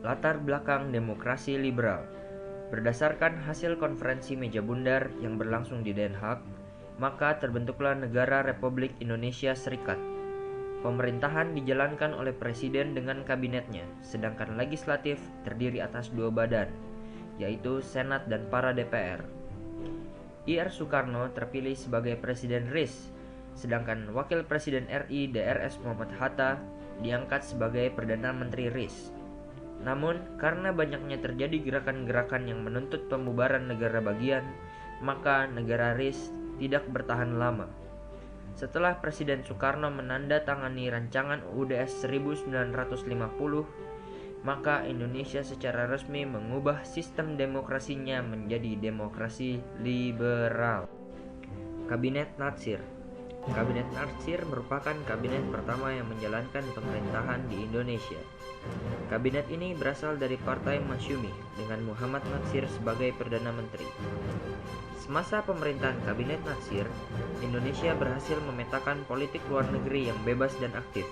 Latar belakang demokrasi liberal. Berdasarkan hasil konferensi meja bundar yang berlangsung di Den Haag, maka terbentuklah negara Republik Indonesia Serikat. Pemerintahan dijalankan oleh presiden dengan kabinetnya, sedangkan legislatif terdiri atas dua badan, yaitu Senat dan para DPR. Ir Soekarno terpilih sebagai Presiden RIS, sedangkan Wakil Presiden RI Drs Muhammad Hatta diangkat sebagai Perdana Menteri RIS. Namun, karena banyaknya terjadi gerakan-gerakan yang menuntut pembubaran negara bagian, maka negara RIS tidak bertahan lama. Setelah Presiden Soekarno menandatangani rancangan UUD 1950, maka Indonesia secara resmi mengubah sistem demokrasinya menjadi demokrasi liberal. Kabinet Natsir. Kabinet Natsir merupakan kabinet pertama yang menjalankan pemerintahan di Indonesia. Kabinet ini berasal dari Partai Masyumi dengan Muhammad Natsir sebagai Perdana Menteri. Semasa pemerintahan Kabinet Natsir, Indonesia berhasil memetakan politik luar negeri yang bebas dan aktif.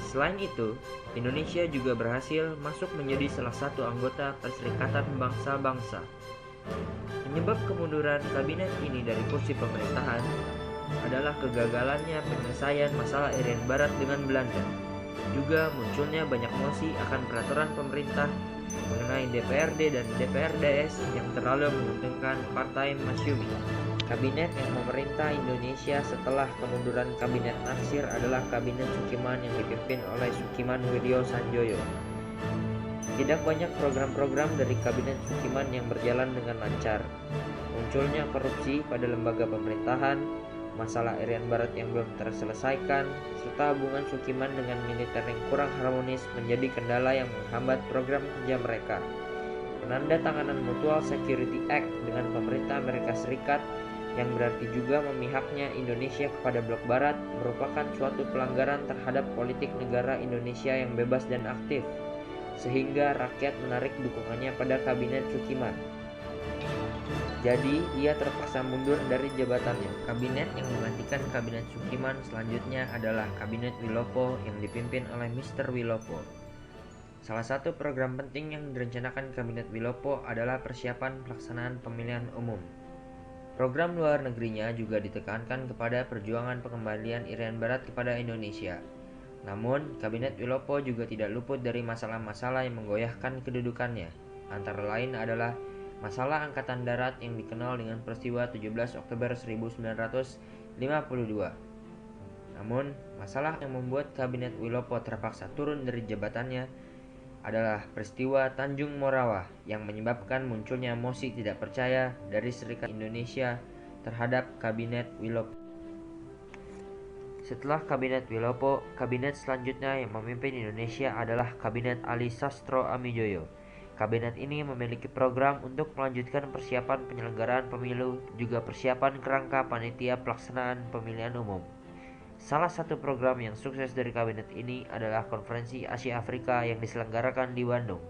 Selain itu, Indonesia juga berhasil masuk menjadi salah satu anggota Perserikatan Bangsa-Bangsa. Penyebab kemunduran kabinet ini dari kursi pemerintahan adalah kegagalannya penyelesaian masalah Irian Barat dengan Belanda. Juga munculnya banyak mosi akan peraturan pemerintah mengenai DPRD dan DPRDS yang terlalu menguntungkan Partai Masyumi. Kabinet yang memerintah Indonesia setelah kemunduran Kabinet Natsir adalah Kabinet Sukiman yang dipimpin oleh Sukiman Widyo Sanjoyo. Tidak banyak program-program dari Kabinet Sukiman yang berjalan dengan lancar. Munculnya korupsi pada lembaga pemerintahan, masalah Irian Barat yang belum terselesaikan, serta hubungan Sukiman dengan militer yang kurang harmonis menjadi kendala yang menghambat program kerja mereka. Penandatanganan Mutual Security Act dengan pemerintah Amerika Serikat yang berarti juga memihaknya Indonesia kepada blok barat merupakan suatu pelanggaran terhadap politik negara Indonesia yang bebas dan aktif, sehingga rakyat menarik dukungannya pada Kabinet Sukiman. Jadi, ia terpaksa mundur dari jabatannya. Kabinet yang menggantikan Kabinet Sukiman selanjutnya adalah Kabinet Wilopo yang dipimpin oleh Mr. Wilopo. Salah satu program penting yang direncanakan Kabinet Wilopo adalah persiapan pelaksanaan pemilihan umum. Program luar negerinya juga ditekankan kepada perjuangan pengembalian Irian Barat kepada Indonesia. Namun, Kabinet Wilopo juga tidak luput dari masalah-masalah yang menggoyahkan kedudukannya. Antara lain adalah masalah Angkatan Darat yang dikenal dengan peristiwa 17 Oktober 1952. Namun, masalah yang membuat Kabinet Wilopo terpaksa turun dari jabatannya adalah peristiwa Tanjung Morawa yang menyebabkan munculnya mosi tidak percaya dari Serikat Indonesia terhadap Kabinet Wilopo. Setelah Kabinet Wilopo, kabinet selanjutnya yang memimpin Indonesia adalah Kabinet Ali Sastro Amijoyo. Kabinet ini memiliki program untuk melanjutkan persiapan penyelenggaraan pemilu, juga persiapan kerangka panitia pelaksanaan pemilihan umum. Salah satu program yang sukses dari kabinet ini adalah Konferensi Asia Afrika yang diselenggarakan di Bandung.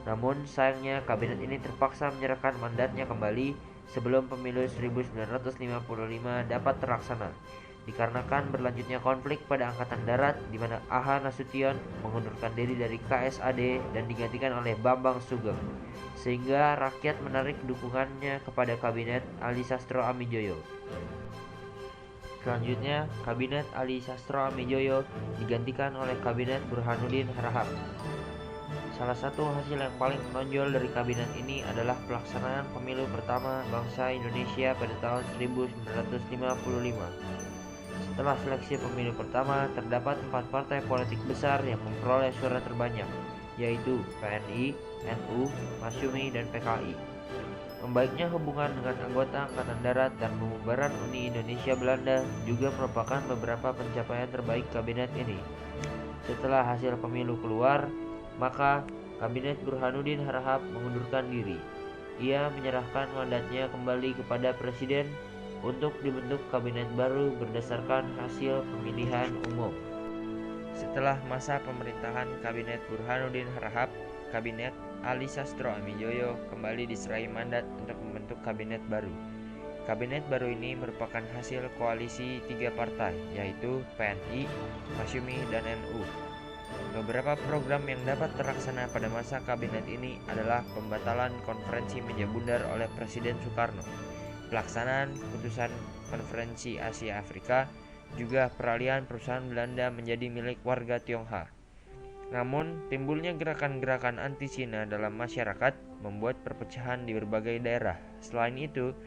Namun sayangnya kabinet ini terpaksa menyerahkan mandatnya kembali sebelum pemilu 1955 dapat terlaksana, dikarenakan berlanjutnya konflik pada Angkatan Darat di mana A.H. Nasution mengundurkan diri dari KSAD dan digantikan oleh Bambang Sugeng, sehingga rakyat menarik dukungannya kepada Kabinet Ali Sastro Amijoyo. Selanjutnya, Kabinet Ali Sastro Amijoyo digantikan oleh Kabinet Burhanuddin Harahap. Salah satu hasil yang paling menonjol dari kabinet ini adalah pelaksanaan pemilu pertama bangsa Indonesia pada tahun 1955. Setelah seleksi pemilu pertama, terdapat 4 partai politik besar yang memperoleh suara terbanyak, yaitu PNI, NU, Masyumi, dan PKI. Membaiknya hubungan dengan anggota Angkatan Darat dan pembubaran Uni Indonesia Belanda juga merupakan beberapa pencapaian terbaik kabinet ini. Setelah hasil pemilu keluar, maka Kabinet Burhanuddin Harahap mengundurkan diri. Ia menyerahkan mandatnya kembali kepada Presiden untuk dibentuk kabinet baru berdasarkan hasil pemilihan umum. Setelah masa pemerintahan Kabinet Burhanuddin Harahap, Kabinet Ali Sastro Amijoyo kembali diserai mandat untuk membentuk kabinet baru. Kabinet baru ini merupakan hasil koalisi 3 partai, yaitu PNI, Masyumi, dan NU. Beberapa program yang dapat terlaksana pada masa kabinet ini adalah pembatalan konferensi meja bundar oleh Presiden Soekarno, pelaksanaan keputusan konferensi Asia Afrika, juga peralihan perusahaan Belanda menjadi milik warga Tionghoa. Namun, timbulnya gerakan-gerakan anti-Cina dalam masyarakat membuat perpecahan di berbagai daerah. Selain itu,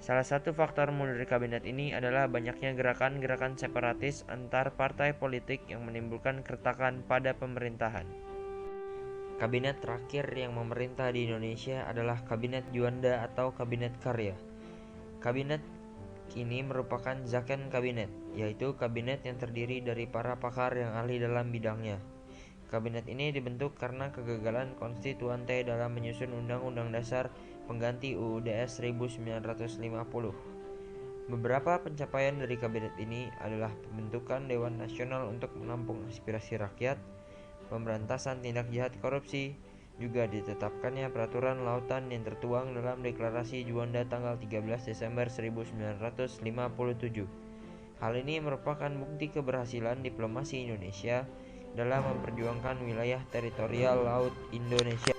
salah satu faktor mundur kabinet ini adalah banyaknya gerakan-gerakan separatis antar partai politik yang menimbulkan keretakan pada pemerintahan. Kabinet terakhir yang memerintah di Indonesia adalah Kabinet Juanda atau Kabinet Karya. Kabinet ini merupakan Zakon Kabinet, yaitu kabinet yang terdiri dari para pakar yang ahli dalam bidangnya. Kabinet ini dibentuk karena kegagalan konstituante dalam menyusun Undang-Undang Dasar pengganti UUD 1950. Beberapa pencapaian dari kabinet ini adalah pembentukan Dewan Nasional untuk menampung aspirasi rakyat, pemberantasan tindak jahat korupsi, juga ditetapkannya peraturan lautan yang tertuang dalam Deklarasi Juanda tanggal 13 Desember 1957. Hal ini merupakan bukti keberhasilan diplomasi Indonesia dalam memperjuangkan wilayah teritorial laut Indonesia.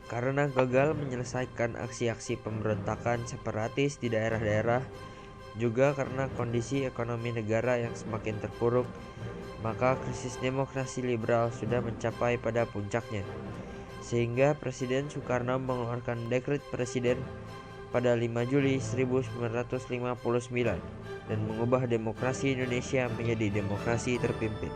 Karena gagal menyelesaikan aksi-aksi pemberontakan separatis di daerah-daerah, juga karena kondisi ekonomi negara yang semakin terpuruk, maka krisis demokrasi liberal sudah mencapai pada puncaknya. Sehingga Presiden Soekarno mengeluarkan dekret presiden pada 5 Juli 1959 dan mengubah demokrasi Indonesia menjadi demokrasi terpimpin.